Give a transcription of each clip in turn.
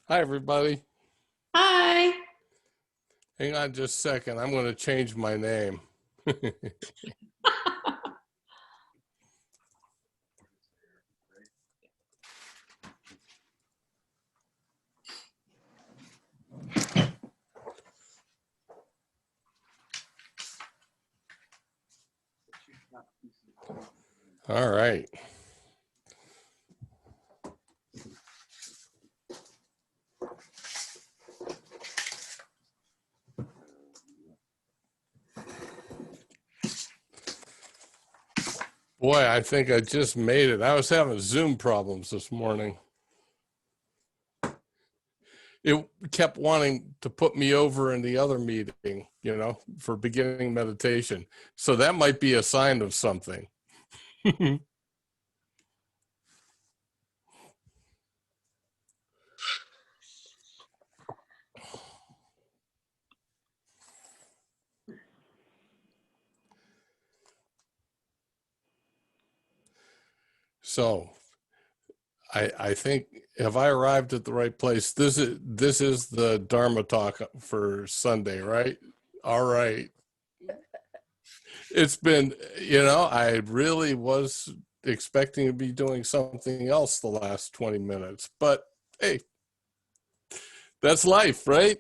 Hi, everybody. Hi. Hang on just a second. I'm going to change my name. All right. Boy, I think I just made it. I was having Zoom problems this morning. It kept wanting to put me over in the other meeting, for beginning meditation. So that might be a sign of something. So I think, have I arrived at the right place? This is the Dharma talk for Sunday, right? All right. It's been, I really was expecting to be doing something else the last 20 minutes, but hey, that's life, right?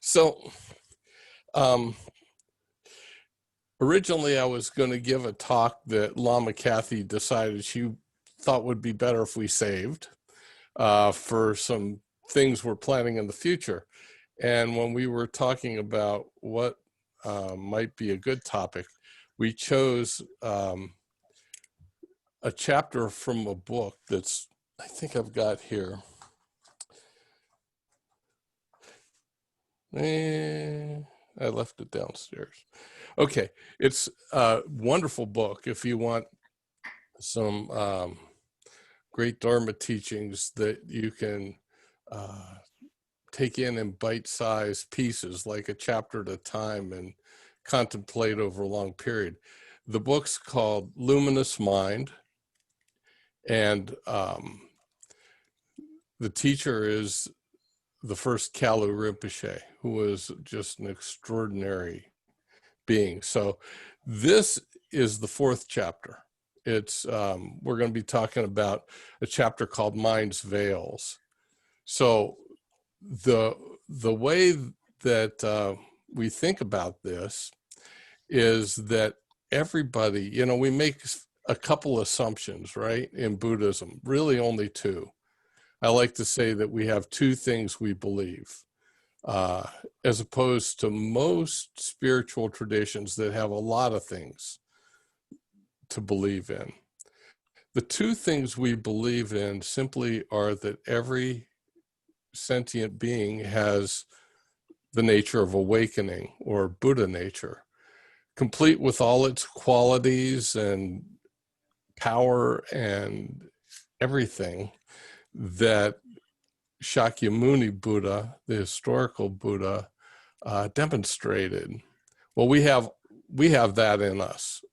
So, originally I was going to give a talk that Lama Kathy decided she thought would be better if we saved for some things we're planning in the future. And when we were talking about what might be a good topic, we chose a chapter from a book that's, I think I've got here. I left it downstairs. Okay, it's a wonderful book if you want some great Dharma teachings that you can take in bite-sized pieces, like a chapter at a time, and contemplate over a long period. The book's called Luminous Mind, and the teacher is the first Kalu Rinpoche, who was just an extraordinary being. So this is the fourth chapter. It's we're going to be talking about a chapter called Mind's Veils. So the way that we think about this is that everybody, we make a couple assumptions, right? In Buddhism, really only two. I like to say that we have two things we believe, as opposed to most spiritual traditions that have a lot of things to believe in. The two things we believe in simply are that every sentient being has the nature of awakening, or Buddha nature, complete with all its qualities and power and everything that Shakyamuni Buddha, the historical Buddha, demonstrated. Well, we have that in us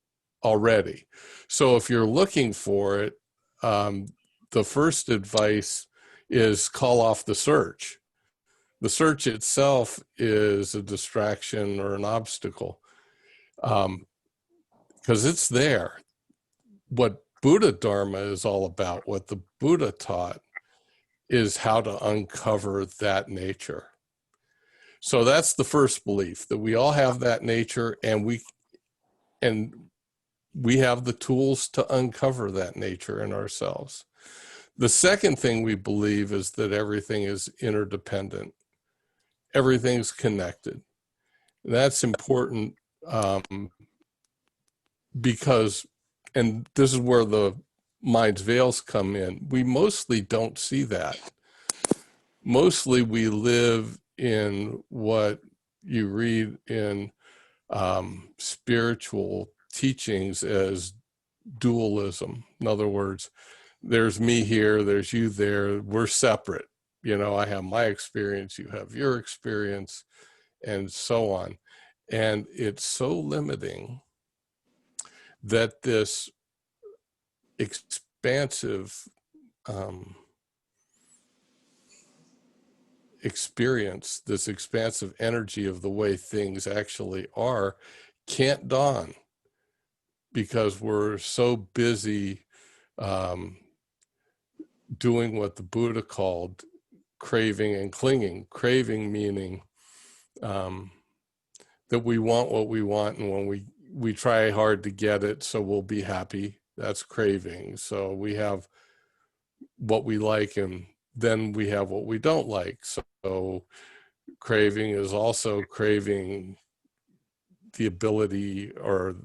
already. So if you're looking for it, the first advice is call off the search. The search itself is a distraction or an obstacle, because it's there. What Buddha Dharma is all about, what the Buddha taught, is how to uncover that nature. So that's the first belief, that we all have that nature, and we have the tools to uncover that nature in ourselves. The second thing we believe is that everything is interdependent. Everything's connected. That's important, because, and this is where the mind's veils come in, we mostly don't see that. Mostly we live in what you read in spiritual teachings as dualism. In other words, there's me here, there's you there, we're separate. I have my experience, you have your experience, and so on. And it's so limiting that this expansive experience, this expansive energy of the way things actually are, can't dawn because we're so busy doing what the Buddha called craving and clinging. Craving meaning that we want what we want, and when we try hard to get it, so we'll be happy. That's craving. So we have what we like, and then we have what we don't like. So craving is also craving the ability or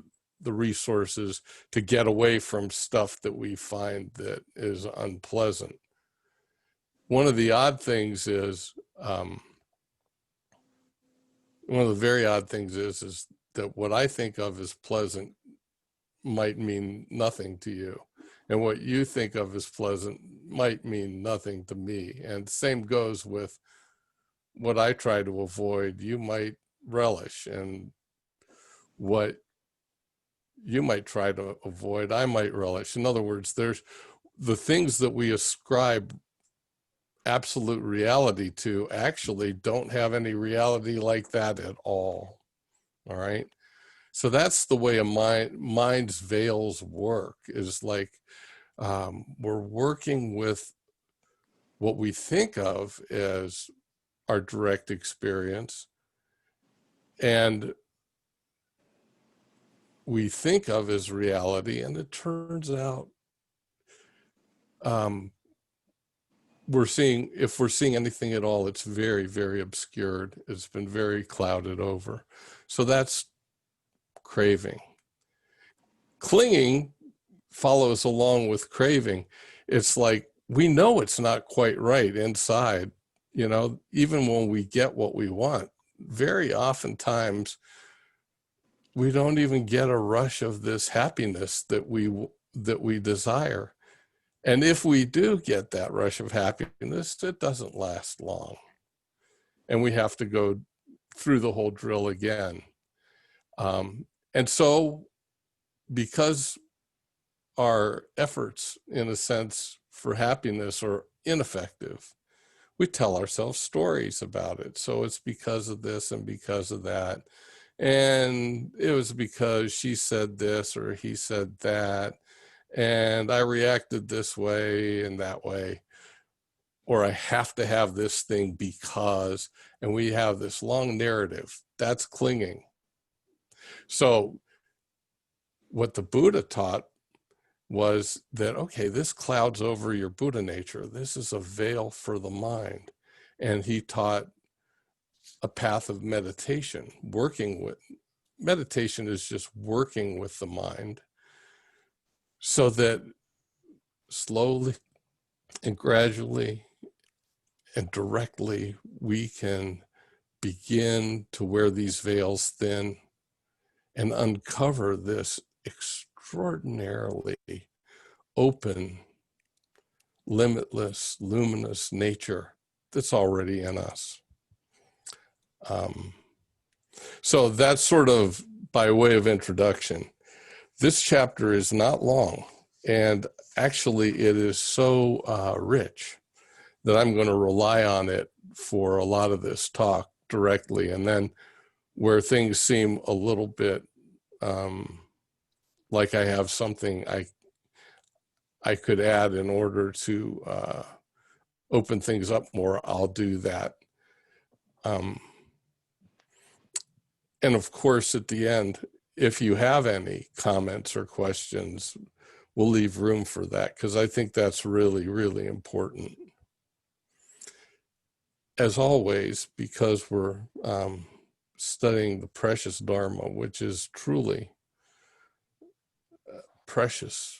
the resources to get away from stuff that we find that is unpleasant. One of the odd things is, one of the very odd things is that what I think of as pleasant might mean nothing to you. And what you think of as pleasant might mean nothing to me. And the same goes with what I try to avoid, you might relish. And what you might try to avoid, I might relish. In other words, there's the things that we ascribe absolute reality to actually don't have any reality like that at all. All right. So that's the way a mind's veils work, is like we're working with what we think of as our direct experience, and we think of as reality, and it turns out if we're seeing anything at all, it's very, very obscured. It's been very clouded over. So that's craving. Clinging follows along with craving. It's like we know it's not quite right inside, even when we get what we want. Very oftentimes we don't even get a rush of this happiness that we desire. And if we do get that rush of happiness, it doesn't last long. And we have to go through the whole drill again. And so because our efforts, in a sense, for happiness are ineffective, we tell ourselves stories about it. So it's because of this and because of that. And it was because she said this or he said that. And I reacted this way and that way. Or I have to have this thing because, and we have this long narrative. That's clinging. So what the Buddha taught was that, okay, this clouds over your Buddha nature. This is a veil for the mind. And he taught a path of meditation. Meditation is just working with the mind so that slowly and gradually and directly we can begin to wear these veils thin and uncover this extraordinarily open, limitless, luminous nature that's already in us. So that's sort of by way of introduction. This chapter is not long, and actually it is so rich that I'm going to rely on it for a lot of this talk directly. And then where things seem a little bit like I have something I could add in order to open things up more, I'll do that. And of course, at the end, if you have any comments or questions, we'll leave room for that, because I think that's really, really important. As always, because we're studying the precious Dharma, which is truly precious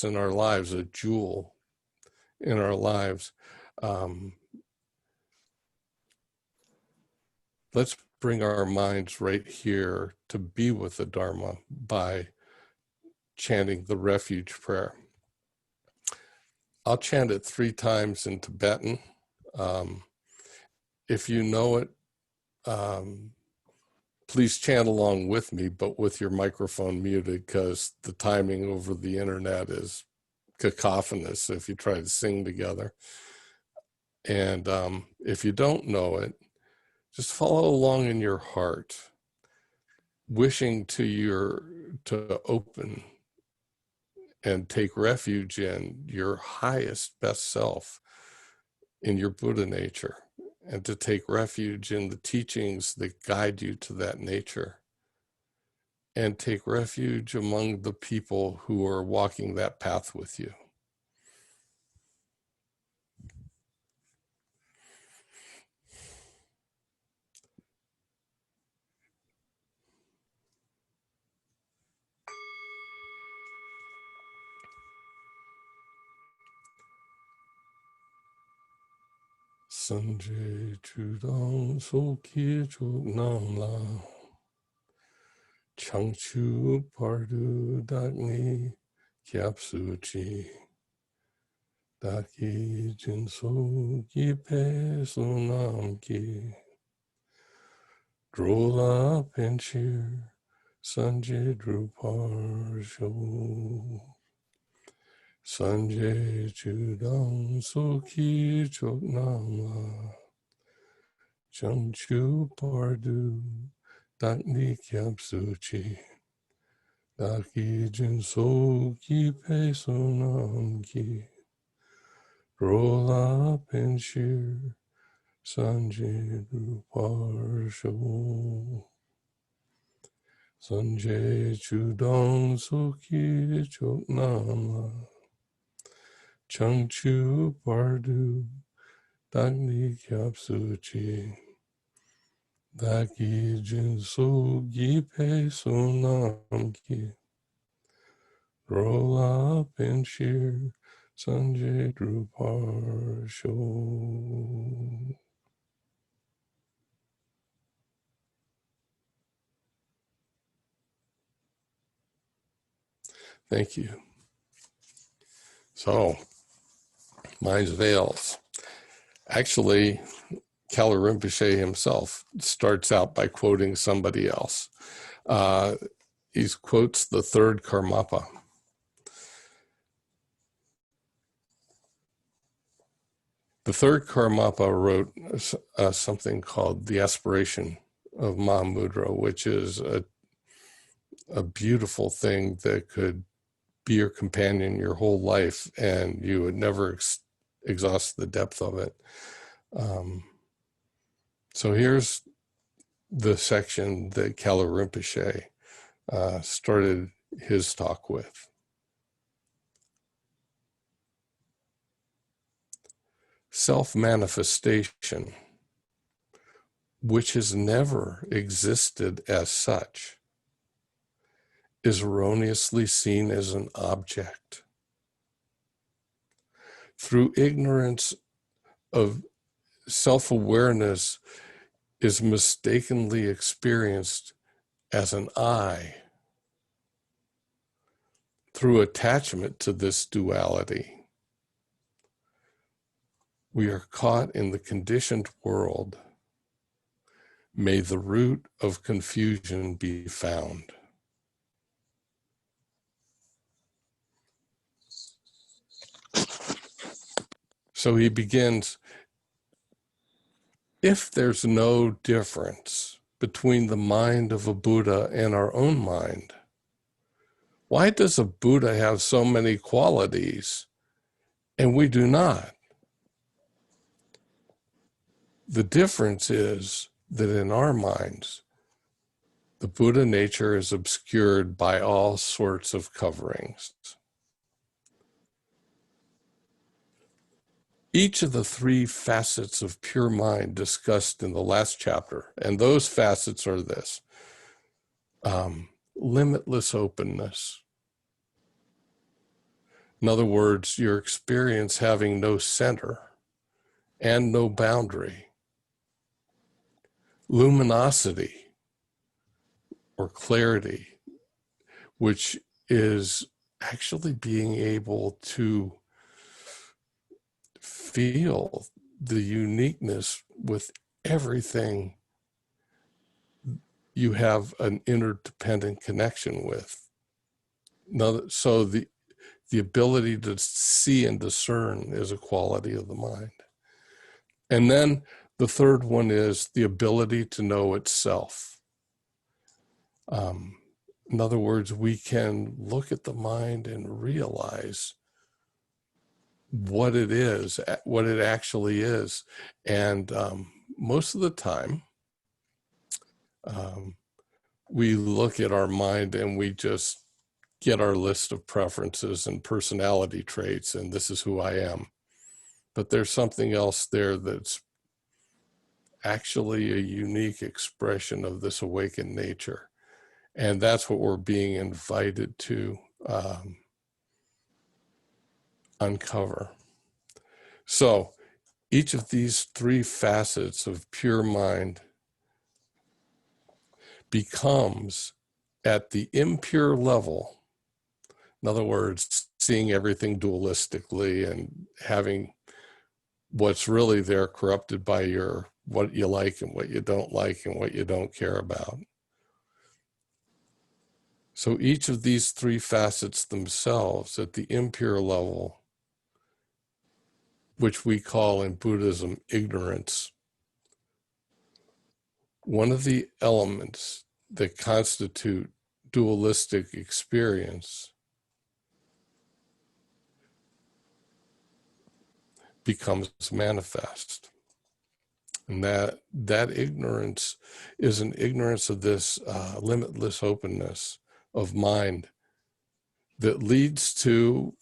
in our lives, a jewel in our lives. Let's bring our minds right here to be with the Dharma by chanting the Refuge prayer. I'll chant it 3 times in Tibetan. If you know it, please chant along with me, but with your microphone muted, because the timing over the internet is cacophonous if you try to sing together. And if you don't know it, just follow along in your heart, wishing to open and take refuge in your highest, best self, in your Buddha nature, and to take refuge in the teachings that guide you to that nature, and take refuge among the people who are walking that path with you. Sanjay Chudang Soki Chok Nam La Changchu Pardu Dakni Kyap Suchi Daki Jinso Ki Pe Sunam Ki Drola Penchir Sanjay Drupar Sho Sanjay Chudang Soki Chok Nam La Changchu Pardu Dakni Kyap Suchi Daki Jinso Ki Pe Sunam Ki Rola Penshir Sanjay Drupar Sho Sanjay Chudong Soki Chok Nama Changchu Pardu Dagni Kyap Suchi Daki Jinso Gi Pe Sunam Ki Rola Penshir Sanjay Drupar Sho. Thank you. So, Mind's Veils. Actually, Kalu Rinpoche himself starts out by quoting somebody else. He quotes the third Karmapa. The third Karmapa wrote something called The Aspiration of Mahamudra, which is a beautiful thing that could be your companion your whole life, and you would never exhaust the depth of it. So here's the section that Kalu Rinpoche started his talk with. Self-manifestation, which has never existed as such, is erroneously seen as an object. Through ignorance of self-awareness is mistakenly experienced as an I. Through attachment to this duality, we are caught in the conditioned world. May the root of confusion be found. So he begins, if there's no difference between the mind of a Buddha and our own mind, why does a Buddha have so many qualities and we do not? The difference is that in our minds, the Buddha nature is obscured by all sorts of coverings. Each of the three facets of pure mind discussed in the last chapter, and those facets are this: limitless openness. In other words, your experience having no center and no boundary. Luminosity, or clarity, which is actually being able to feel the uniqueness with everything you have an interdependent connection with. Now, so the ability to see and discern is a quality of the mind. And then the third one is the ability to know itself. In other words, we can look at the mind and realize what it is, what it actually is. And most of the time, we look at our mind and we just get our list of preferences and personality traits, and this is who I am. But there's something else there that's actually a unique expression of this awakened nature. And that's what we're being invited to uncover. So each of these three facets of pure mind becomes, at the impure level, in other words, seeing everything dualistically and having what's really there corrupted by your what you like and what you don't like and what you don't care about. So each of these three facets themselves at the impure level, which we call in Buddhism ignorance, one of the elements that constitute dualistic experience becomes manifest. And that ignorance is an ignorance of this limitless openness of mind that leads to,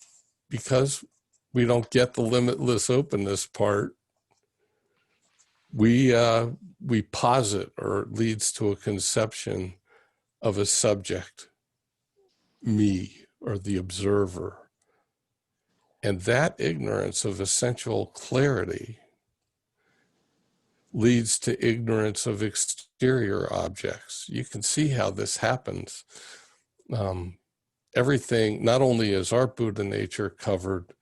because we don't get the limitless openness part, we posit, or it leads to a conception of a subject, me, or the observer. And that ignorance of essential clarity leads to ignorance of exterior objects. You can see how this happens. Everything, not only is our Buddha nature covered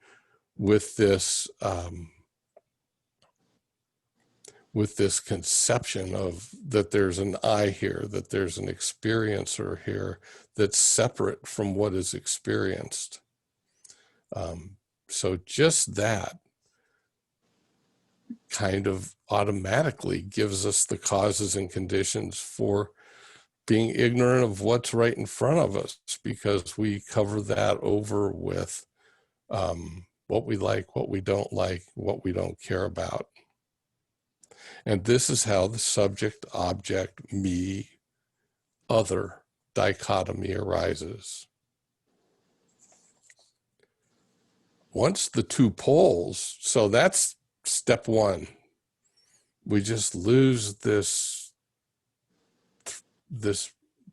with this conception of that there's an I here, that there's an experiencer here that's separate from what is experienced. So just that kind of automatically gives us the causes and conditions for being ignorant of what's right in front of us, because we cover that over with what we like, what we don't like, what we don't care about. And this is how the subject, object, me, other dichotomy arises. Once the two poles, so that's step one. We just lose this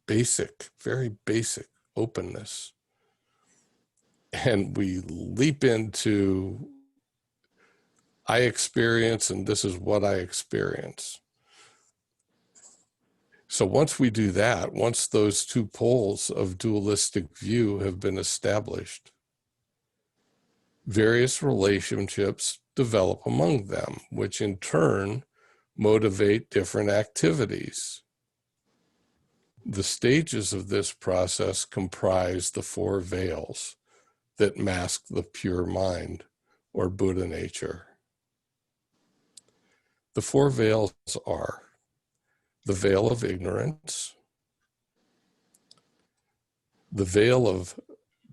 basic, very basic openness. And we leap into, I experience, and this is what I experience. So once we do that, once those two poles of dualistic view have been established, various relationships develop among them, which in turn motivate different activities. The stages of this process comprise the four veils that mask the pure mind, or Buddha nature. The four veils are the veil of ignorance, the veil of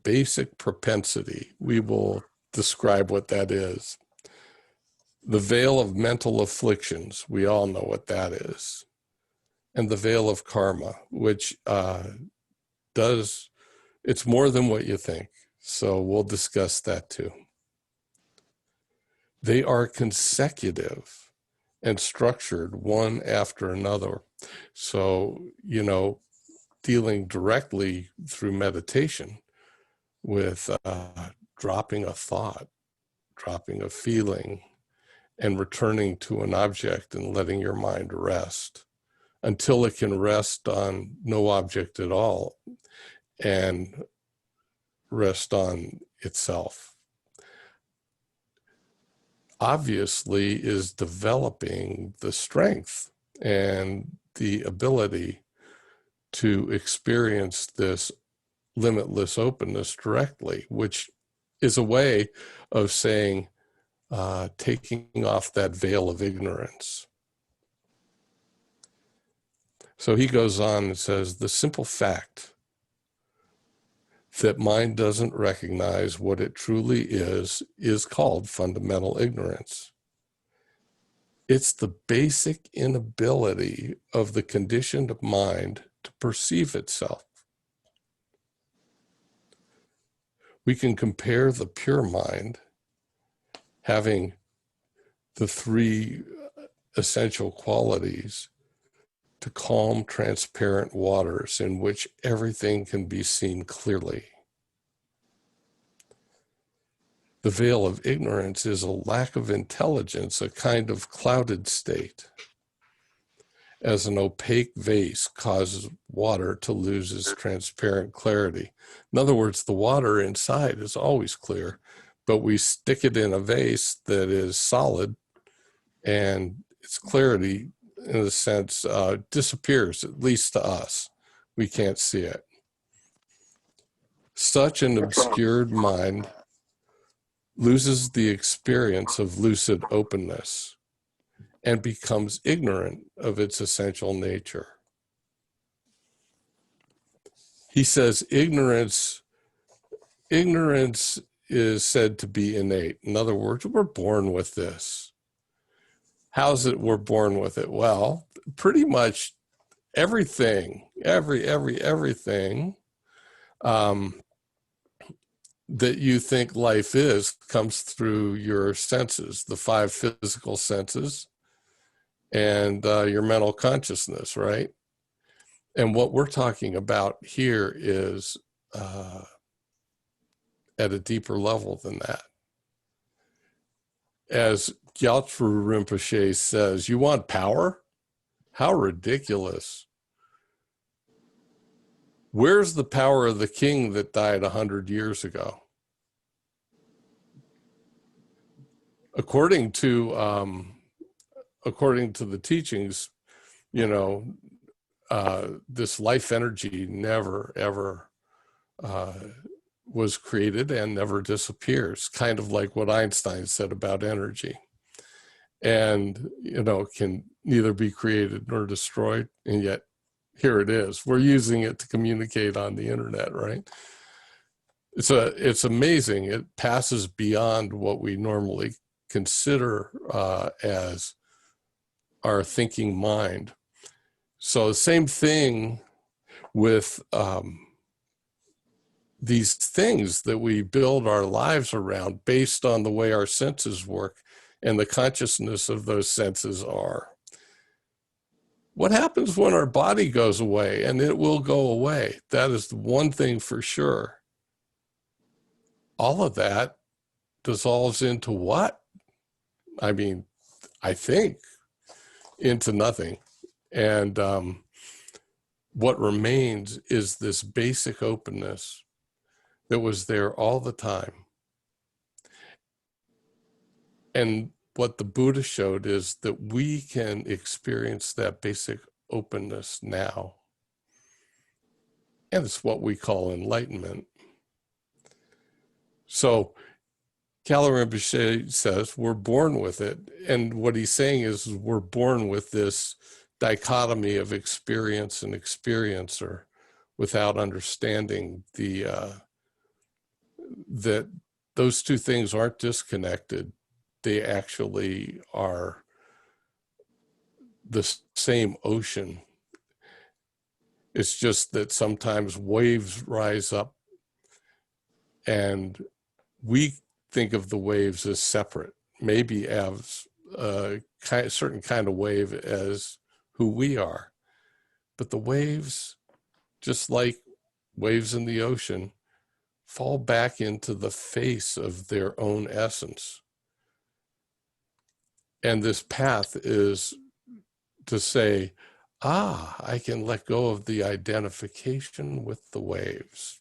basic propensity. We will describe what that is. The veil of mental afflictions. We all know what that is. And the veil of karma, which it's more than what you think. So we'll discuss that too. They are consecutive and structured one after another. So, dealing directly through meditation with dropping a thought, dropping a feeling, and returning to an object and letting your mind rest until it can rest on no object at all and rest on itself. Obviously is developing the strength and the ability to experience this limitless openness directly, which is a way of saying, taking off that veil of ignorance. So he goes on and says, the simple fact that mind doesn't recognize what it truly is called fundamental ignorance. It's the basic inability of the conditioned mind to perceive itself. We can compare the pure mind having the three essential qualities to calm, transparent waters in which everything can be seen clearly. The veil of ignorance is a lack of intelligence, a kind of clouded state. As an opaque vase causes water to lose its transparent clarity. In other words, the water inside is always clear, but we stick it in a vase that is solid, and its clarity, in a sense, disappears, at least to us. We can't see it. Such an obscured mind loses the experience of lucid openness and becomes ignorant of its essential nature. He says ignorance is said to be innate. In other words, we're born with this. How's it we're born with it? Well, pretty much everything, everything that you think life is comes through your senses, the five physical senses, and your mental consciousness, right? And what we're talking about here is at a deeper level than that. As Gyaltsen Rinpoche says, you want power? How ridiculous. Where's the power of the king that died 100 years ago? According to the teachings, this life energy never, ever was created and never disappears, kind of like what Einstein said about energy. And, can neither be created nor destroyed, and yet here it is. We're using it to communicate on the internet, right? It's amazing. It passes beyond what we normally consider as our thinking mind. So the same thing with these things that we build our lives around based on the way our senses work and the consciousness of those senses are. What happens when our body goes away? And it will go away. That is the one thing for sure. All of that dissolves into what? I mean, I think into nothing. And what remains is this basic openness that was there all the time. And what the Buddha showed is that we can experience that basic openness now. And it's what we call enlightenment. So Kalu Rinpoche says we're born with it. And what he's saying is we're born with this dichotomy of experience and experiencer without understanding that those two things aren't disconnected. They actually are the same ocean. It's just that sometimes waves rise up and we think of the waves as separate, maybe as a certain kind of wave as who we are. But the waves, just like waves in the ocean, fall back into the face of their own essence. And this path is to say, I can let go of the identification with the waves,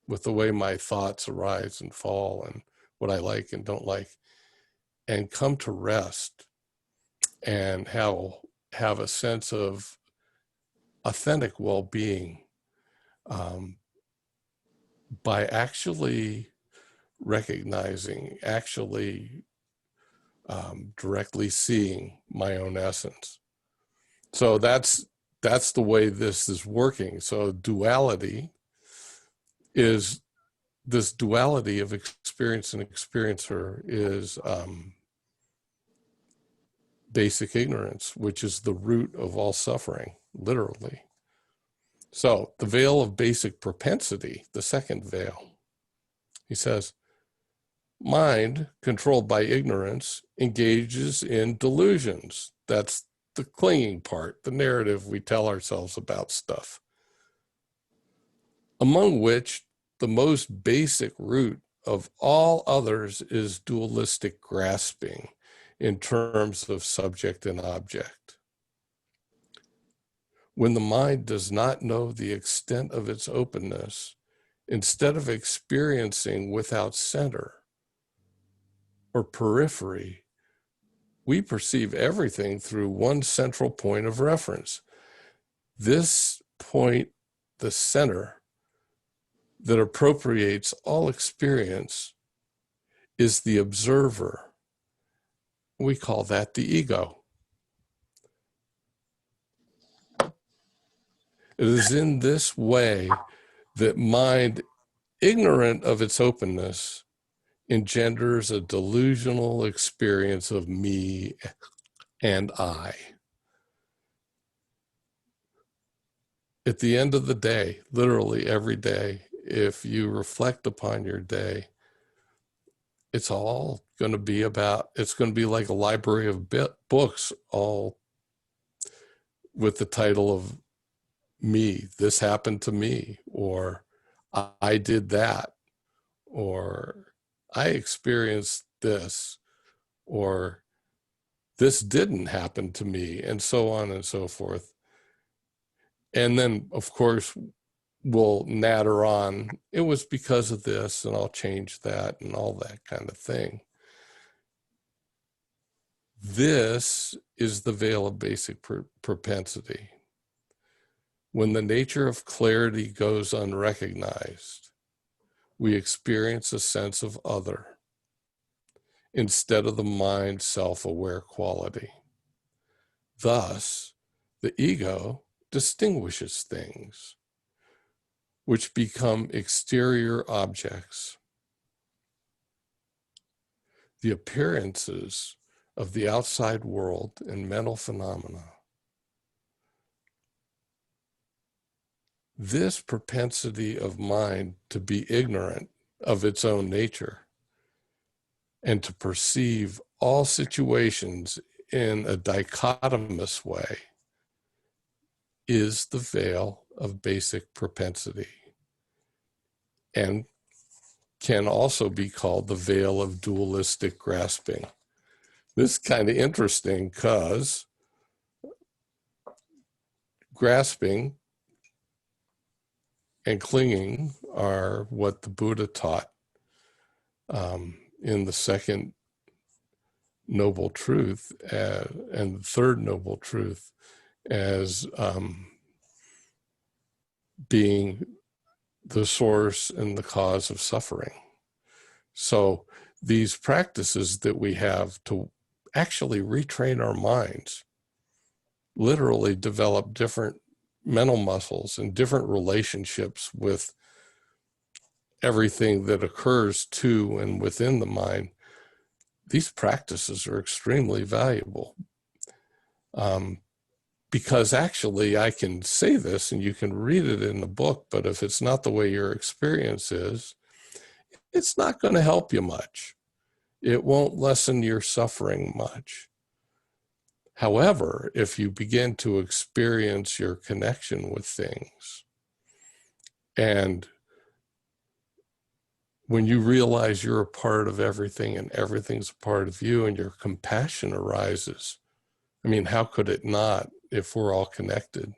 with the way my thoughts arise and fall and what I like and don't like, and come to rest and have a sense of authentic well-being by actually recognizing, actually directly seeing my own essence. So that's the way this is working. So duality is this duality of experience and experiencer is basic ignorance, which is the root of all suffering, literally. So the veil of basic propensity, the second veil, he says, mind controlled by ignorance engages in delusions. That's the clinging part, the narrative we tell ourselves about stuff, among which the most basic root of all others is dualistic grasping in terms of subject and object. When the mind does not know the extent of its openness, instead of experiencing without center or periphery, we perceive everything through one central point of reference. This point, the center that appropriates all experience, is the observer. We call that the ego. It is in this way that mind, ignorant of its openness, engenders a delusional experience of me and I. At the end of the day, literally every day, if you reflect upon your day, it's all going to be about, it's going to be like a library of books, all with the title of me, this happened to me, or I did that, or I experienced this, or this didn't happen to me, and so on and so forth. And then, of course, we'll natter on, it was because of this, and I'll change that, and all that kind of thing. This is the veil of basic propensity. When the nature of clarity goes unrecognized, we experience a sense of other instead of the mind's self-aware quality. Thus, the ego distinguishes things which become exterior objects. The appearances of the outside world and mental phenomena. This propensity of mind to be ignorant of its own nature and to perceive all situations in a dichotomous way is the veil of basic propensity, and can also be called the veil of dualistic grasping. This is kind of interesting because grasping and clinging are what the Buddha taught in the second noble truth and the third noble truth as being the source and the cause of suffering. So these practices that we have to actually retrain our minds, literally develop different mental muscles and different relationships with everything that occurs to and within the mind. These practices are extremely valuable. Because actually I can say this and you can read it in the book, but if it's not the way your experience is, it's not going to help you much. It won't lessen your suffering much. However, if you begin to experience your connection with things, and when you realize you're a part of everything and everything's a part of you, and your compassion arises, I mean, how could it not if we're all connected?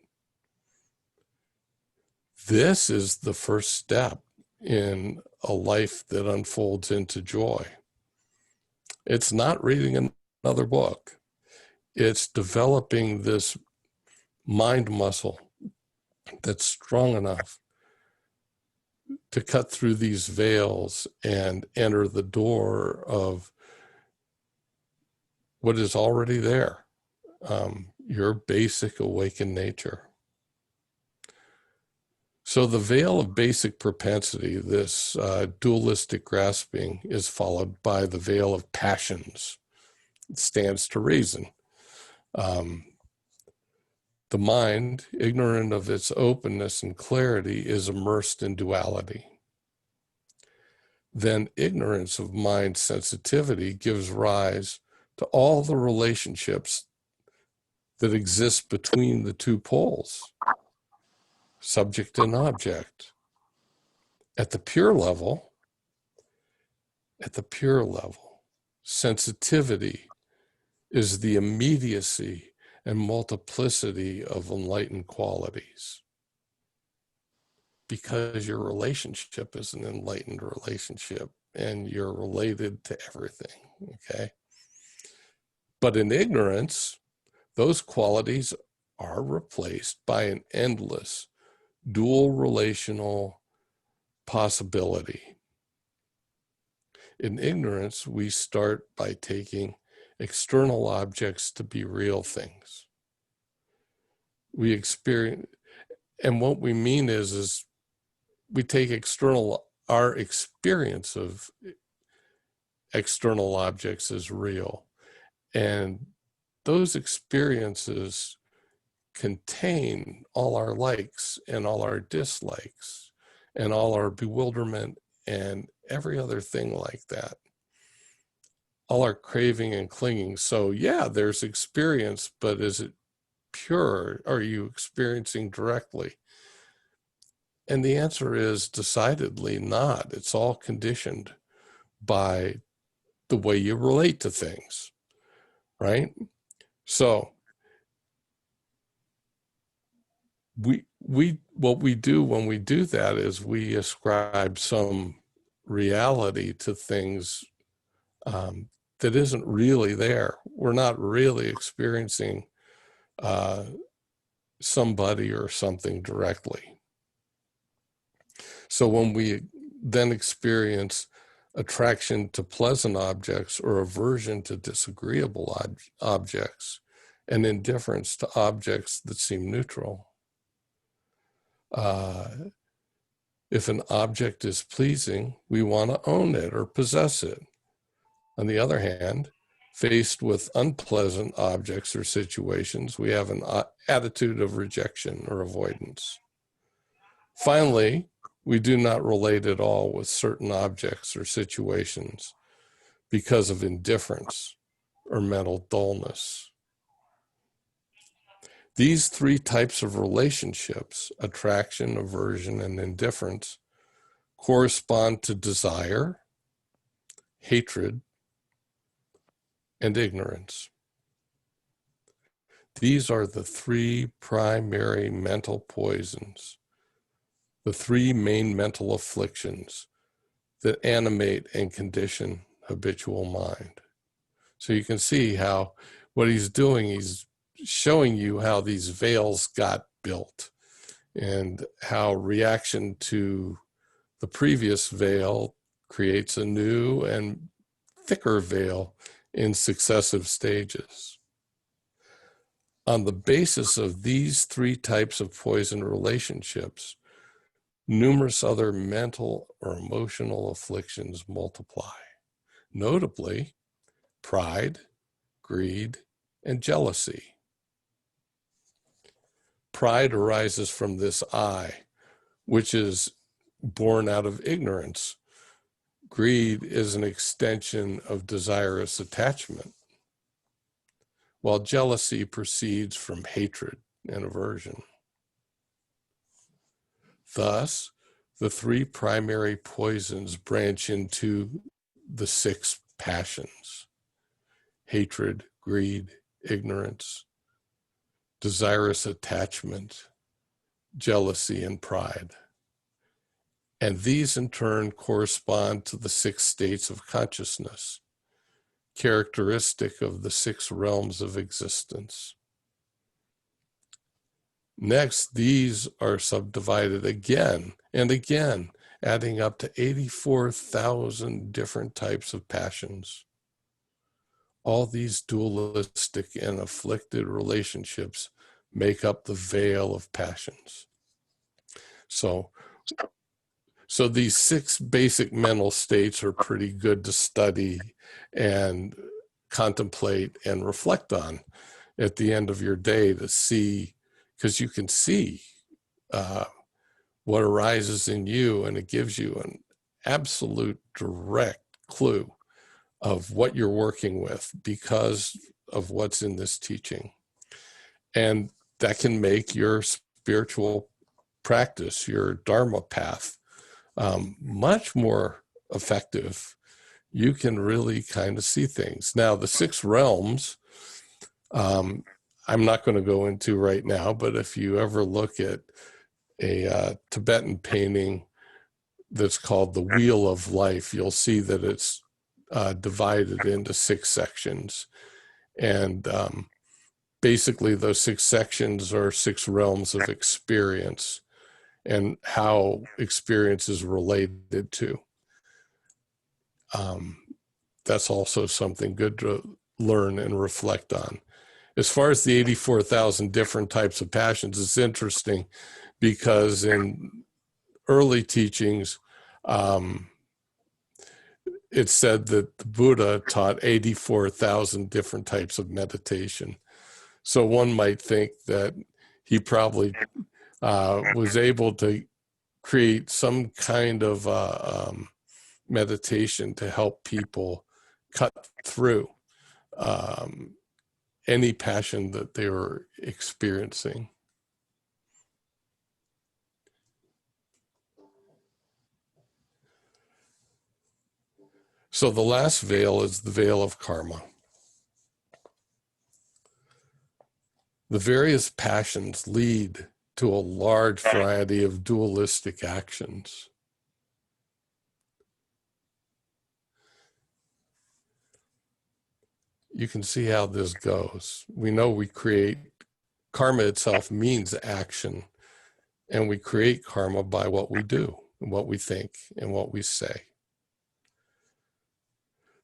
This is the first step in a life that unfolds into joy. It's not reading another book. It's developing this mind muscle that's strong enough to cut through these veils and enter the door of what is already there, your basic awakened nature. So the veil of basic propensity, this dualistic grasping, is followed by the veil of passions. It stands to reason. The mind, ignorant of its openness and clarity, is immersed in duality. Then ignorance of mind sensitivity gives rise to all the relationships that exist between the two poles, subject and object. At the pure level, sensitivity is the immediacy and multiplicity of enlightened qualities, because your relationship is an enlightened relationship and you're related to everything, okay? But in ignorance, those qualities are replaced by an endless dual relational possibility. In ignorance, we start by taking external objects to be real things. We experience, and what we mean is we take our experience of external objects as real. And those experiences contain all our likes and all our dislikes and all our bewilderment and every other thing like that. All our craving and clinging. So yeah, there's experience, but is it pure? Are you experiencing directly? And the answer is decidedly not. It's all conditioned by the way you relate to things, right? So what we do when we do that is we ascribe some reality to things that isn't really there. We're not really experiencing somebody or something directly. So when we then experience attraction to pleasant objects or aversion to disagreeable objects and indifference to objects that seem neutral, if an object is pleasing, we want to own it or possess it. On the other hand, faced with unpleasant objects or situations, we have an attitude of rejection or avoidance. Finally, we do not relate at all with certain objects or situations because of indifference or mental dullness. These three types of relationships, attraction, aversion, and indifference, correspond to desire, hatred, and ignorance. These are the three primary mental poisons, the three main mental afflictions that animate and condition habitual mind. So you can see how what he's doing, he's showing you how these veils got built and how reaction to the previous veil creates a new and thicker veil in successive stages. On the basis of these three types of poison relationships, numerous other mental or emotional afflictions multiply, notably pride, greed, and jealousy. Pride arises from this I, which is born out of ignorance. Greed is an extension of desirous attachment, while jealousy proceeds from hatred and aversion. Thus, the three primary poisons branch into the six passions: hatred, greed, ignorance, desirous attachment, jealousy, and pride. And these in turn correspond to the six states of consciousness, characteristic of the six realms of existence. Next, these are subdivided again and again, adding up to 84,000 different types of passions, all these dualistic and afflicted relationships make up the veil of passions. So these 6 basic mental states are pretty good to study and contemplate and reflect on at the end of your day, to see, because you can see what arises in you, and it gives you an absolute direct clue of what you're working with because of what's in this teaching. And that can make your spiritual practice, your Dharma path, much more effective. You can really kind of see things. Now, the 6 realms, I'm not going to go into right now, but if you ever look at a Tibetan painting that's called the Wheel of Life, you'll see that it's divided into 6 sections. And basically those 6 sections are 6 realms of experience and how experience is related to. That's also something good to learn and reflect on. As far as the 84,000 different types of passions, it's interesting because in early teachings, it's said that the Buddha taught 84,000 different types of meditation. So one might think that he probably was able to create some kind of meditation to help people cut through any passion that they were experiencing. So the last veil is the veil of karma. The various passions lead to a large variety of dualistic actions. You can see how this goes. We know we create, karma itself means action, and we create karma by what we do, and what we think, and what we say.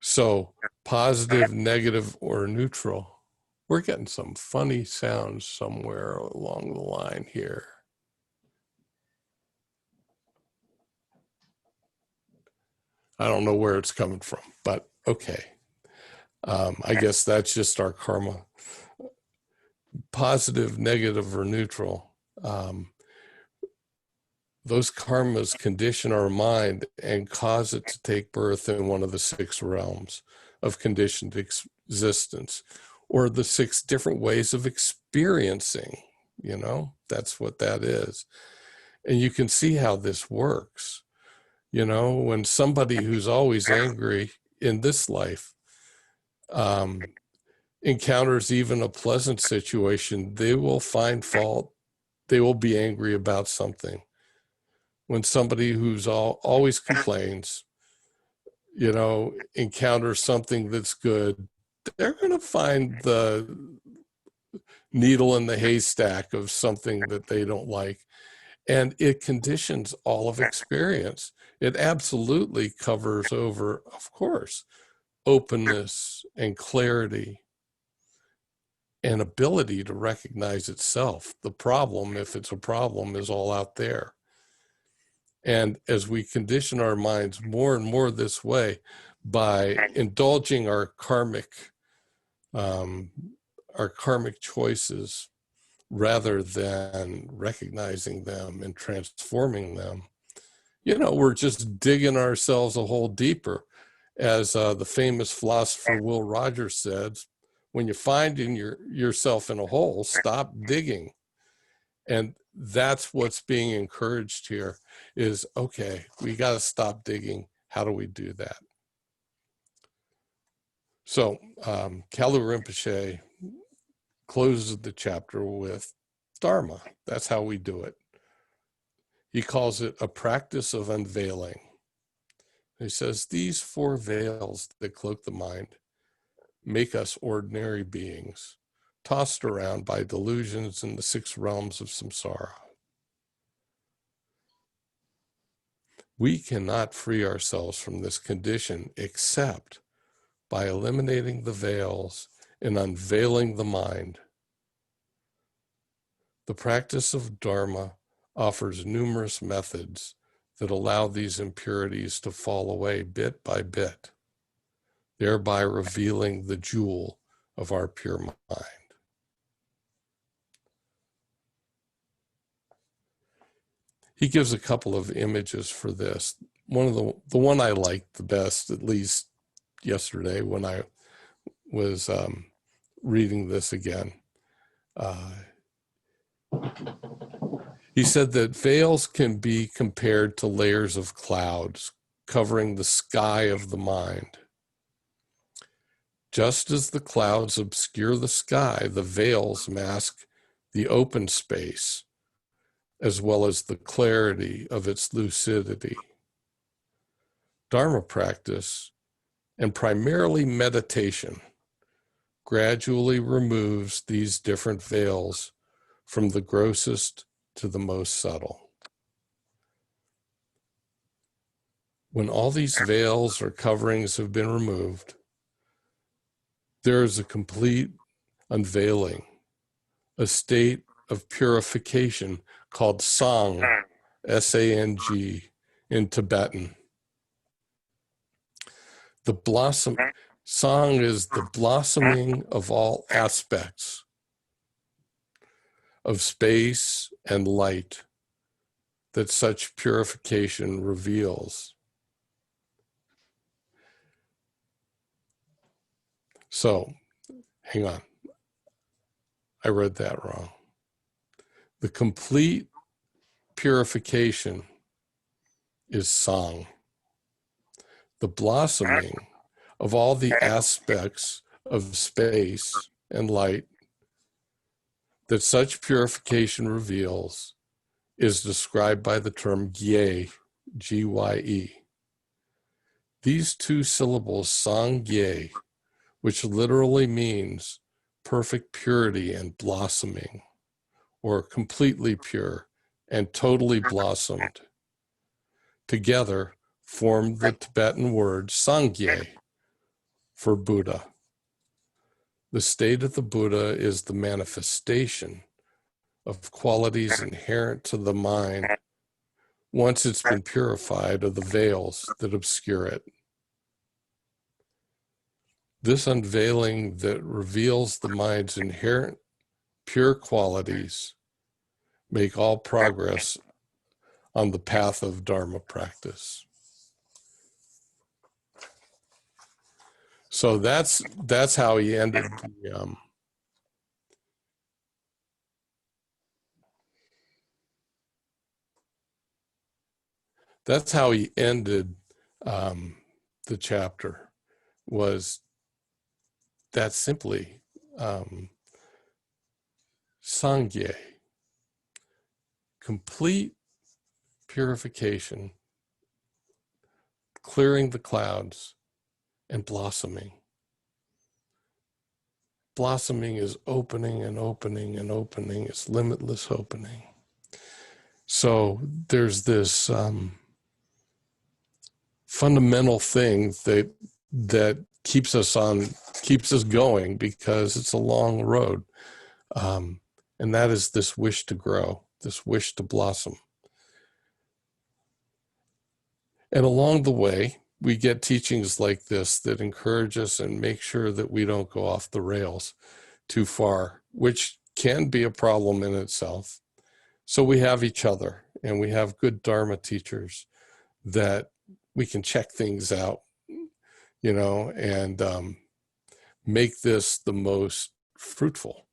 So positive, negative, or neutral. We're getting some funny sounds somewhere along the line here. I don't know where it's coming from, but okay. I guess that's just our karma. Positive, negative, or neutral. Those karmas condition our mind and cause it to take birth in one of the 6 realms of conditioned existence, or the 6 different ways of experiencing. That's what that is. And you can see how this works. When somebody who's always angry in this life encounters even a pleasant situation, they will find fault. They will be angry about something. When somebody who's always complains, encounters something that's good, they're going to find the needle in the haystack of something that they don't like. And it conditions all of experience. It absolutely covers over, of course, openness and clarity and ability to recognize itself. The problem, if it's a problem, is all out there. And as we condition our minds more and more this way, by indulging our karmic choices rather than recognizing them and transforming them, we're just digging ourselves a hole deeper. As the famous philosopher Will Rogers said, when you find yourself in a hole, stop digging. And that's what's being encouraged here is, okay, we got to stop digging. How do we do that? So Kalu Rinpoche closes the chapter with Dharma. That's how we do it. He calls it a practice of unveiling. He says, these 4 veils that cloak the mind make us ordinary beings, tossed around by delusions in the 6 realms of samsara. We cannot free ourselves from this condition except by eliminating the veils and unveiling the mind. The practice of Dharma offers numerous methods that allow these impurities to fall away bit by bit, thereby revealing the jewel of our pure mind. He gives a couple of images for this. One of the one I liked the best, at least yesterday when I was reading this again, he said that veils can be compared to layers of clouds covering the sky of the mind. Just as the clouds obscure the sky, the veils mask the open space as well as the clarity of its lucidity. Dharma practice, and primarily meditation, gradually removes these different veils from the grossest to the most subtle. When all these veils or coverings have been removed, there is a complete unveiling, a state of purification called Sang, S-A-N-G, in Tibetan. Sang is the blossoming of all aspects of space and light that such purification reveals. So, hang on. I read that wrong. The complete purification is Sang. The blossoming of all the aspects of space and light that such purification reveals is described by the term Gye, G-Y-E. These two syllables, Sang-Gye, which literally means perfect purity and blossoming, or completely pure and totally blossomed, together form the Tibetan word Sangye for Buddha. The state of the Buddha is the manifestation of qualities inherent to the mind once it's been purified of the veils that obscure it. This unveiling that reveals the mind's inherent pure qualities make all progress on the path of Dharma practice. So that's how he ended that's how he ended the chapter, was that simply Sangye, complete purification, clearing the clouds, and blossoming. Blossoming is opening and opening and opening. It's limitless opening. So there's this fundamental thing that keeps us going, because it's a long road. And that is this wish to grow, this wish to blossom. And along the way, we get teachings like this that encourage us and make sure that we don't go off the rails too far, which can be a problem in itself. So we have each other, and we have good Dharma teachers that we can check things out, and make this the most fruitful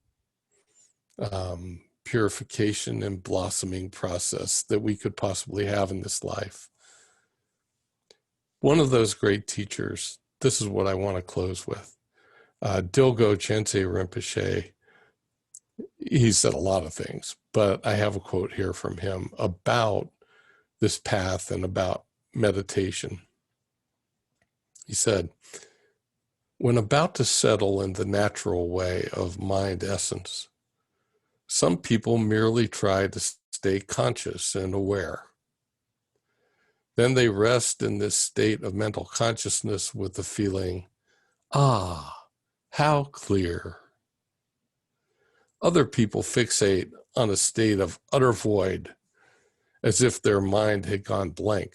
purification and blossoming process that we could possibly have in this life. One of those great teachers, this is what I want to close with. Dilgo Chente Rinpoche, he said a lot of things, but I have a quote here from him about this path and about meditation. He said, "When about to settle in the natural way of mind essence, some people merely try to stay conscious and aware. Then they rest in this state of mental consciousness with the feeling, Ah, how clear. Other people fixate on a state of utter void, as if their mind had gone blank.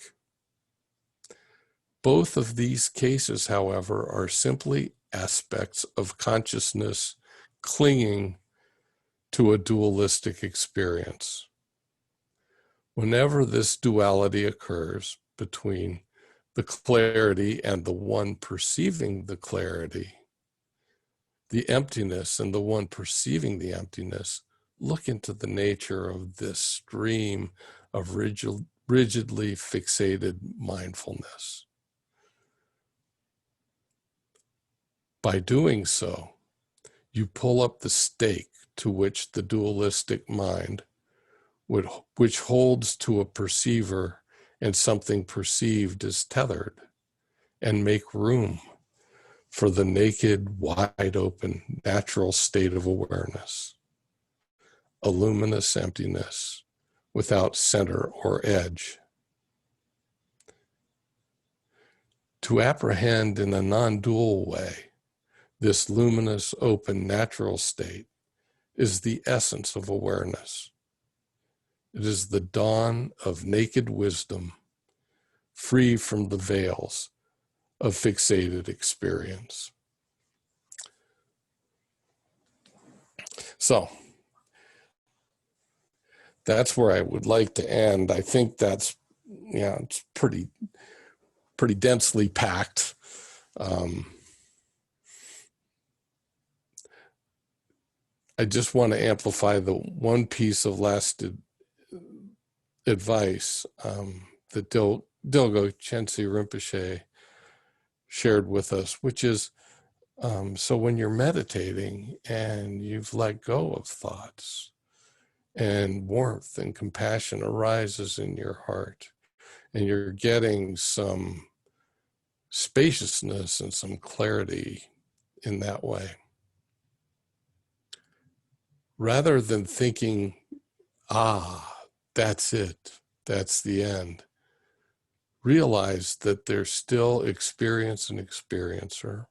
Both of these cases, however, are simply aspects of consciousness clinging to a dualistic experience. Whenever this duality occurs between the clarity and the one perceiving the clarity, the emptiness and the one perceiving the emptiness, look into the nature of this stream of rigidly fixated mindfulness. By doing so, you pull up the stake to which the dualistic mind which holds to a perceiver and something perceived is tethered, and make room for the naked, wide open, natural state of awareness, a luminous emptiness without center or edge. To apprehend in a non-dual way this luminous, open, natural state is the essence of awareness. It is the dawn of naked wisdom, free from the veils of fixated experience. So that's where I would like to end. I think that's, it's pretty densely packed. I just want to amplify the one piece of last advice that Dilgo Chensi Rinpoche shared with us, which is, so when you're meditating and you've let go of thoughts and warmth and compassion arises in your heart and you're getting some spaciousness and some clarity in that way, rather than thinking, that's it, that's the end, realize that there's still experience and experiencer.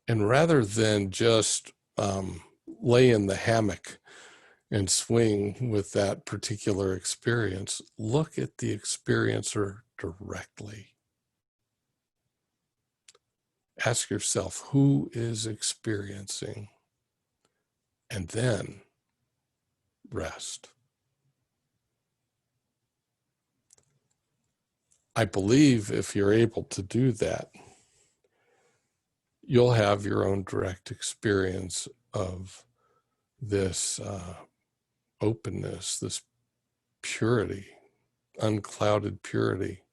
And rather than just lay in the hammock and swing with that particular experience, look at the experiencer directly. Ask yourself, who is experiencing? And then rest. I believe if you're able to do that, you'll have your own direct experience of this openness, this purity, unclouded purity,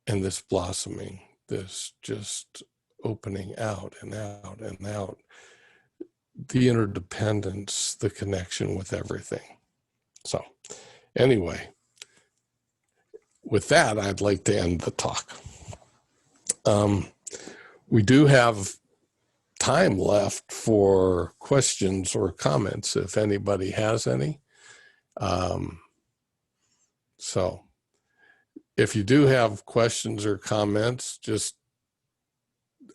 and this blossoming, this just opening out and out and out, the interdependence, the connection with everything. So anyway, with that, I'd like to end the talk. We do have time left for questions or comments if anybody has any. So if you do have questions or comments, just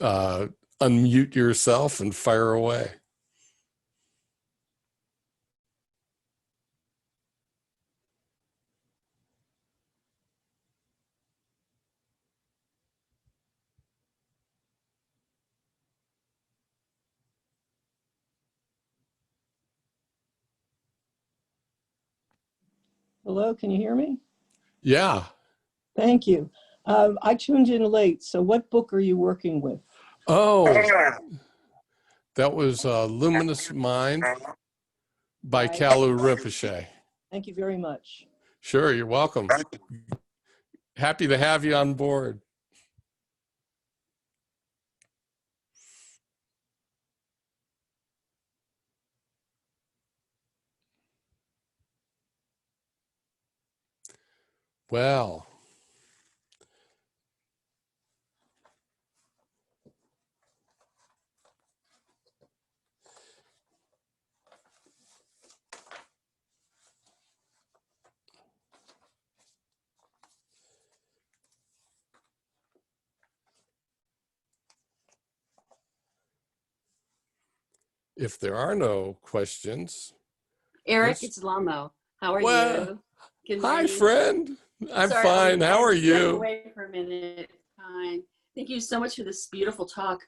unmute yourself and fire away. Hello, can you hear me? Yeah. Thank you. I tuned in late, so what book are you working with? Oh, that was Luminous Mind by Kalu Rinpoche. Thank you very much. Sure, you're welcome. Happy to have you on board. Well, If there are no questions, Eric, let's, it's Lamo. How are well, you? Good hi, morning. friend. I'm Sorry, fine. I How had are to step you? away for a minute. Fine. Thank you so much for this beautiful talk.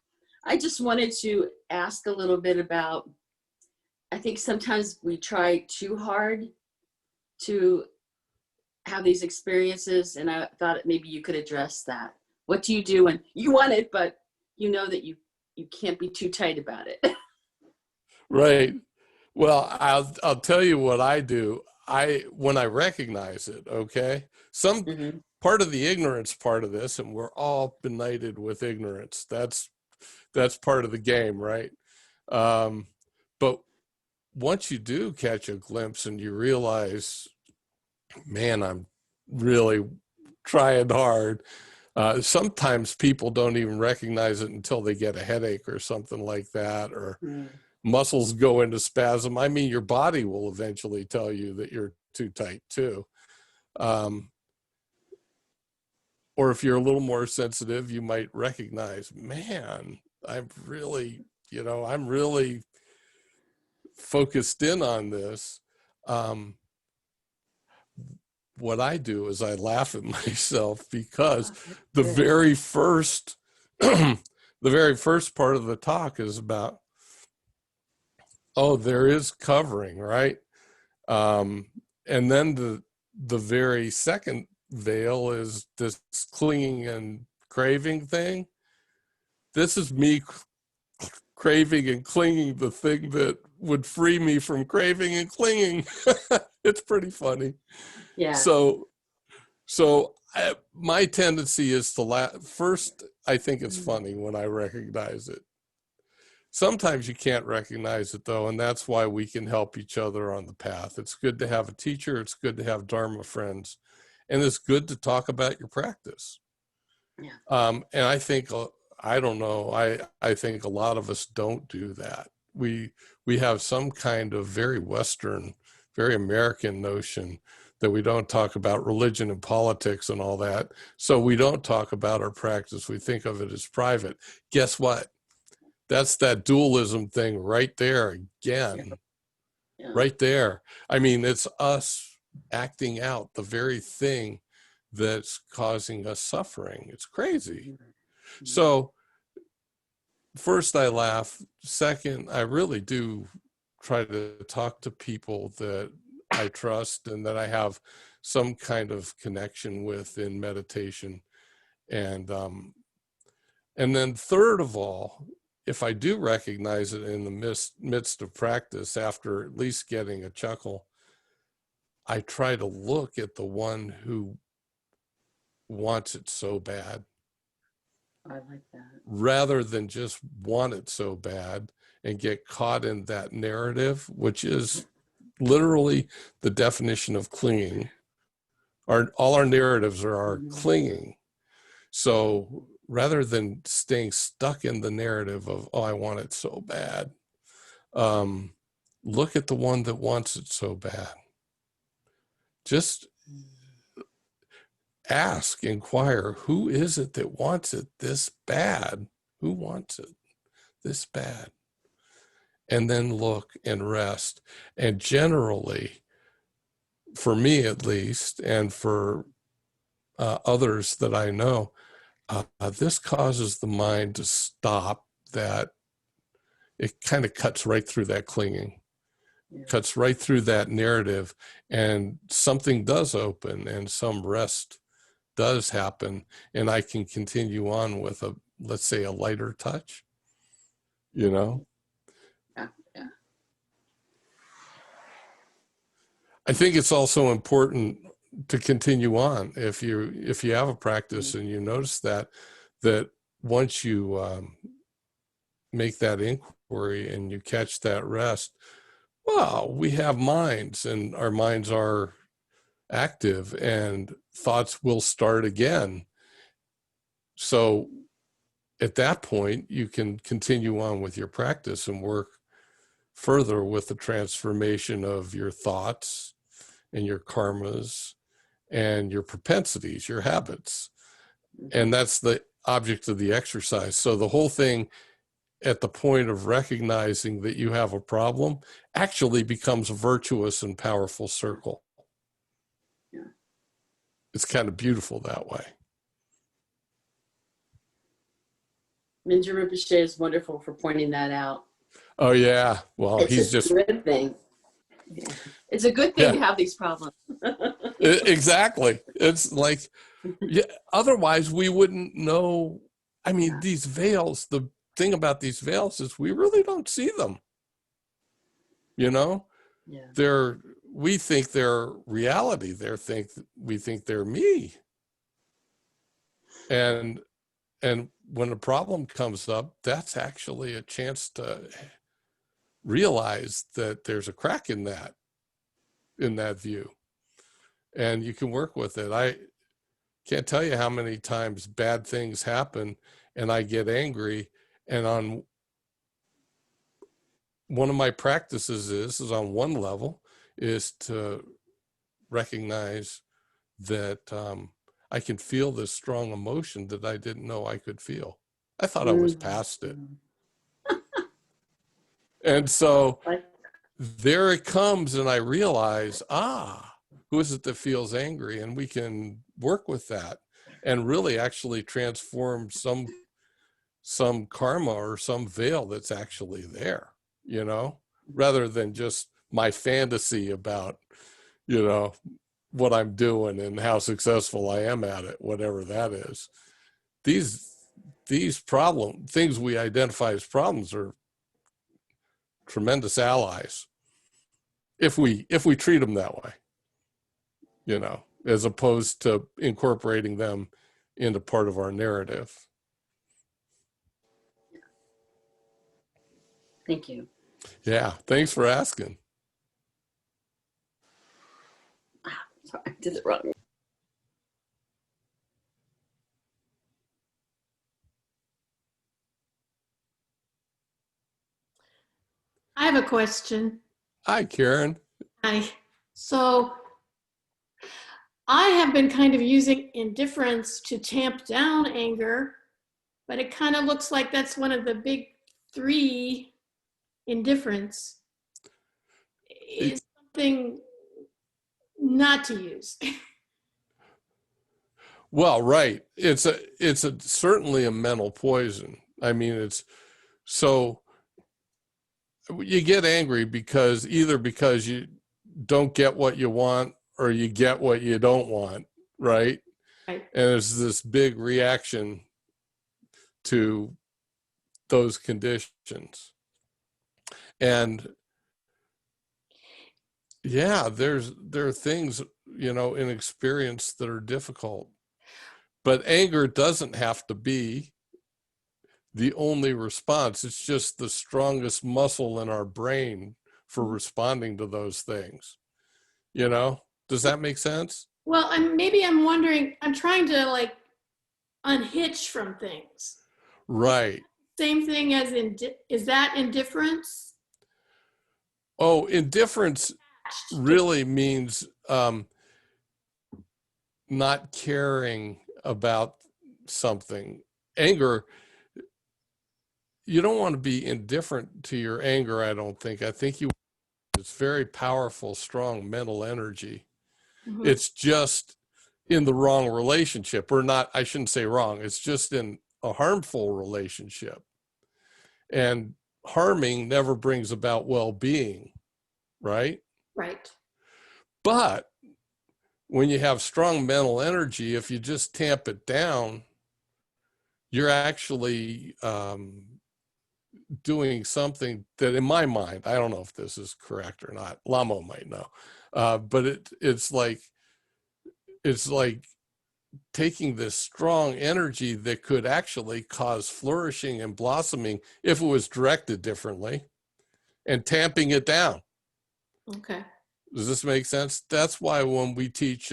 I just wanted to ask a little bit about, I think sometimes we try too hard to have these experiences, and I thought maybe you could address that. What do you do when you want it, but you know that you can't be too tight about it? Right. Well, I'll tell you what I do. When I recognize it, okay? Some Mm-hmm. part of the ignorance part of this, and we're all benighted with ignorance. That's part of the game, right? Um, but once you do catch a glimpse and you realize, man, I'm really trying hard. Sometimes people don't even recognize it until they get a headache or something like that, or muscles go into spasm. I mean, your body will eventually tell you that you're too tight too. Or if you're a little more sensitive, you might recognize, man, I'm really, I'm really focused in on this. What I do is I laugh at myself because the very first, the very first part of the talk is about, oh, there is covering, right? And then the very second veil is this clinging and craving thing. This is me craving and clinging the thing that would free me from craving and clinging. It's pretty funny. Yeah. So my tendency is to laugh. First, I think it's funny when I recognize it. Sometimes you can't recognize it though, and that's why we can help each other on the path. It's good to have a teacher. It's good to have Dharma friends, and it's good to talk about your practice. Yeah. And I think, I don't know, I think a lot of us don't do that. We have some kind of very Western, very American notion that we don't talk about religion and politics and all that. So we don't talk about our practice. We think of it as private. Guess what? That's that dualism thing right there again. Yeah. Right there. I mean, it's us acting out the very thing that's causing us suffering. It's crazy. So first I laugh. Second, I really do try to talk to people that I trust and that I have some kind of connection with in meditation. And then third of all, if I do recognize it in the midst of practice, after at least getting a chuckle, I try to look at the one who wants it so bad. I like that. Rather than just want it so bad and get caught in that narrative, which is literally the definition of clinging. All our narratives are our clinging. So rather than staying stuck in the narrative of, oh, I want it so bad, look at the one that wants it so bad. Just ask, inquire, who is it that wants it this bad? Who wants it this bad? And then look and rest. And generally, for me at least, and for others that I know, this causes the mind to stop that. It kind of cuts right through that clinging, cuts right through that narrative, and something does open and some rest does happen, and I can continue on with let's say a lighter touch, Yeah. I think it's also important to continue on if you have a practice and you notice that once you make that inquiry and you catch that rest, well, we have minds and our minds are active and thoughts will start again. So at that point, you can continue on with your practice and work further with the transformation of your thoughts and your karmas and your propensities, your habits. And that's the object of the exercise. So the whole thing at the point of recognizing that you have a problem actually becomes a virtuous and powerful circle. Yeah. It's kind of beautiful that way. Minja Rinpoche is wonderful for pointing that out. Oh yeah. Well, It's he's a just, good thing. Yeah. It's a good thing yeah, to have these problems. exactly. It's like, yeah, otherwise we wouldn't know. I mean, Yeah. these veils, the thing about these veils is we really don't see them. You know, Yeah. we think they're reality. We think they're me. And when a problem comes up, that's actually a chance to realize that there's a crack in that view, and you can work with it. I can't tell you how many times bad things happen and I get angry, and on one of my practices is on one level is to recognize that I can feel this strong emotion that I didn't know I could feel. I thought I was past it. And so there it comes, and I realize, who is it that feels angry? And we can work with that and really actually transform some karma or some veil that's actually there, you know, rather than just my fantasy about, you know, what I'm doing and how successful I am at it, whatever that is. These things we identify as problems are tremendous allies if we treat them that way, you know, as opposed to incorporating them into part of our narrative. Thank you. Yeah, thanks for asking. Sorry, I did it wrong. I have a question. Hi, Karen. Hi. So I have been kind of using indifference to tamp down anger, but it kind of looks like that's one of the big three. Indifference is something not to use. Well, right. It's certainly a mental poison. I mean, it's so you get angry because either because you don't get what you want or you get what you don't want, right? Right. And there's this big reaction to those conditions. And yeah, there are things, you know, in experience that are difficult. But anger doesn't have to be the only response. It's just the strongest muscle in our brain for responding to those things. You know, does that make sense? Well, maybe I'm wondering, I'm trying to like unhitch from things. Right. Same thing as is that indifference? Oh, indifference really means not caring about something. Anger, you don't want to be indifferent to your anger, I don't think. I think it's very powerful, strong mental energy. Mm-hmm. It's just in the wrong relationship, or not, I shouldn't say wrong, it's just in a harmful relationship. And harming never brings about well-being, right? Right. But when you have strong mental energy, if you just tamp it down, you're actually doing something that, in my mind, I don't know if this is correct or not, Lamo might know, but it's like taking this strong energy that could actually cause flourishing and blossoming if it was directed differently, and tamping it down. Okay. Does this make sense? That's why when we teach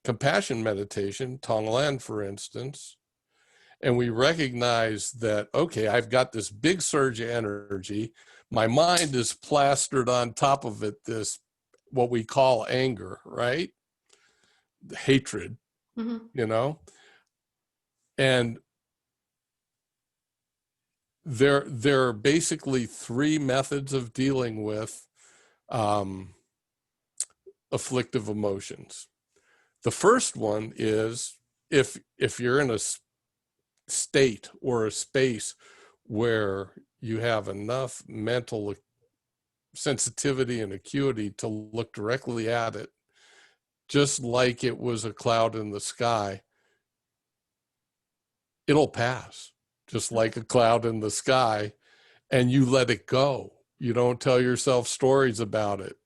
compassion meditation, Tonglen, for instance, and we recognize that, okay, I've got this big surge of energy, my mind is plastered on top of it, this, what we call anger, right? Hatred, Mm-hmm. you know? And there are basically three methods of dealing with afflictive emotions. The first one is if you're in a state or a space where you have enough mental sensitivity and acuity to look directly at it, just like it was a cloud in the sky, it'll pass, just like a cloud in the sky, and you let it go. You don't tell yourself stories about it.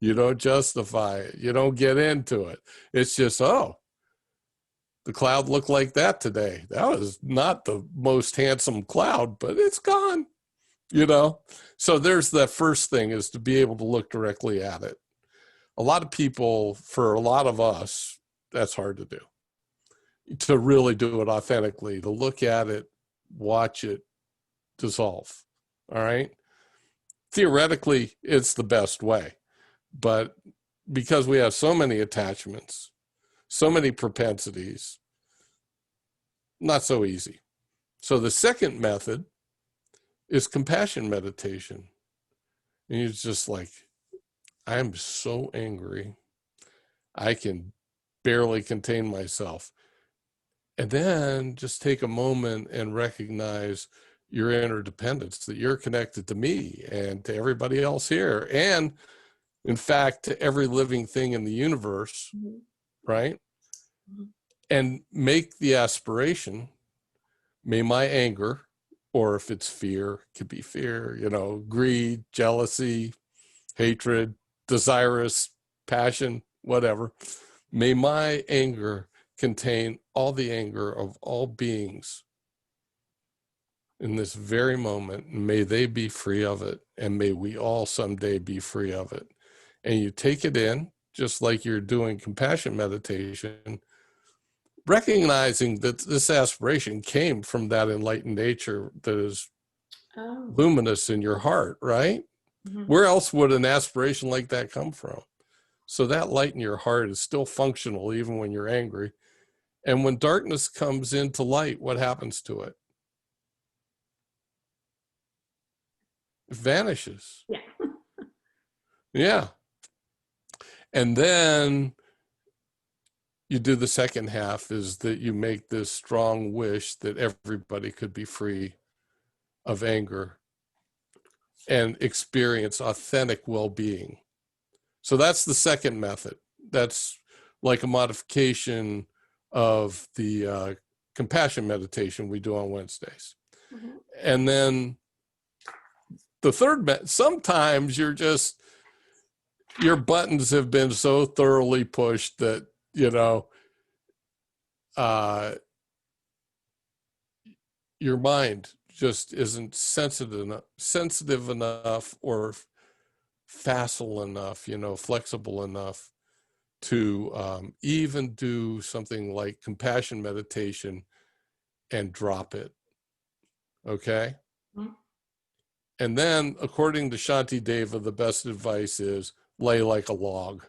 You don't justify it. You don't get into it. It's just, oh, the cloud looked like that today. That was not the most handsome cloud, but it's gone, you know? So there's that first thing, is to be able to look directly at it. A lot of people, for a lot of us, that's hard to do. To really do it authentically, to look at it, watch it dissolve. All right. Theoretically, it's the best way. But because we have so many attachments, so many propensities, not so easy. So the second method is compassion meditation. And you're just like, I'm so angry, I can barely contain myself. And then just take a moment and recognize your interdependence, that you're connected to me and to everybody else here. And in fact, to every living thing in the universe, right? And make the aspiration, may my anger, or if it's fear, it could be fear, you know, greed, jealousy, hatred, desirous, passion, whatever. May my anger contain all the anger of all beings in this very moment, and may they be free of it, and may we all someday be free of it. And you take it in, just like you're doing compassion meditation, recognizing that this aspiration came from that enlightened nature that is luminous in your heart, right? Where else would an aspiration like that come from? So that light in your heart is still functional even when you're angry. And when darkness comes into light, what happens to it? It vanishes. Yeah. Yeah. And then you do the second half, is that you make this strong wish that everybody could be free of anger and experience authentic well-being. So that's the second method. That's like a modification of the compassion meditation we do on Wednesdays. And then the third, sometimes your buttons have been so thoroughly pushed that, you know, your mind just isn't sensitive enough or facile enough, you know, flexible enough to even do something like compassion meditation and drop it. Okay. And then, according to Shanti Deva, the best advice is lay like a log.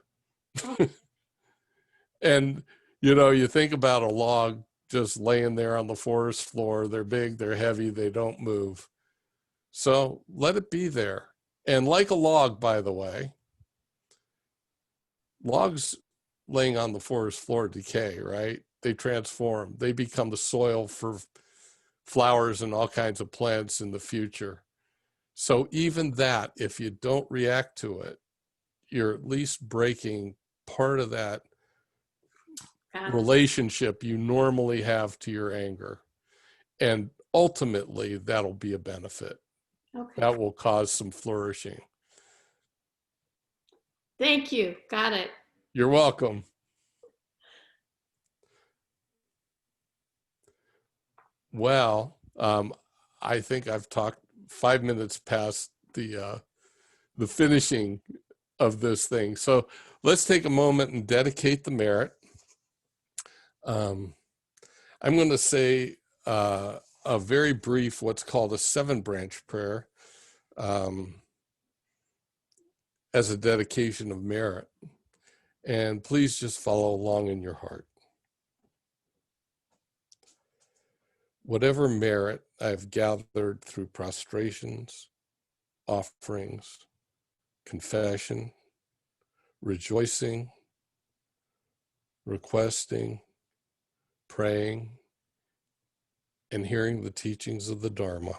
And, you know, you think about a log just laying there on the forest floor. They're big, they're heavy, they don't move. So let it be there. And like a log, by the way, logs laying on the forest floor decay, right? They transform. They become the soil for flowers and all kinds of plants in the future. So even that, if you don't react to it, you're at least breaking part of that relationship you normally have to your anger. And ultimately, that'll be a benefit. Okay. That will cause some flourishing. Thank you. Got it. You're welcome. Well, I think I've talked 5 minutes past the finishing of this thing. So let's take a moment and dedicate the merit. I'm going to say a very brief, what's called a 7-branch prayer, as a dedication of merit. And please just follow along in your heart. whatever merit I've gathered through prostrations, offerings, confession, rejoicing, requesting, praying, and hearing the teachings of the Dharma,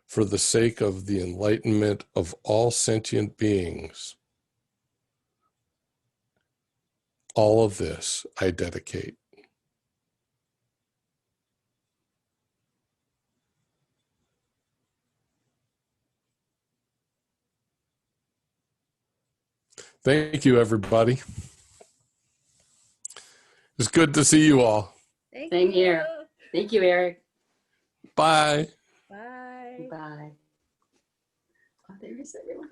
for the sake of the enlightenment of all sentient beings, all of this I dedicate. Thank you, everybody. It's good to see you all. Same here. Thank you, Eric. Bye. Bye. Bye. Oh, there is everyone.